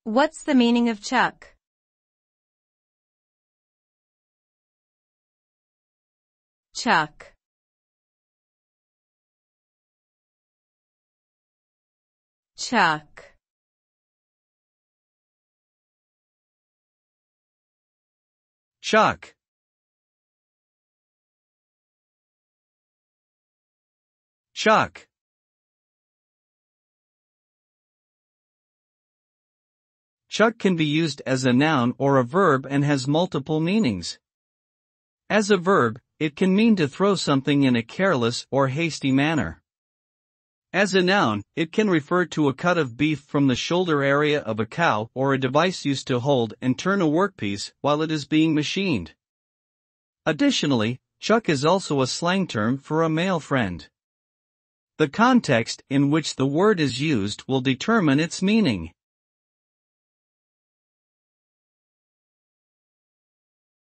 What's the meaning of chuck? Chuck. Chuck. Chuck. Chuck. Chuck can be used as a noun or a verb and has multiple meanings. As a verb, it can mean to throw something in a careless or hasty manner. As a noun, it can refer to a cut of beef from the shoulder area of a cow or a device used to hold and turn a workpiece while it is being machined. Additionally, chuck is also a slang term for a male friend. The context in which the word is used will determine its meaning.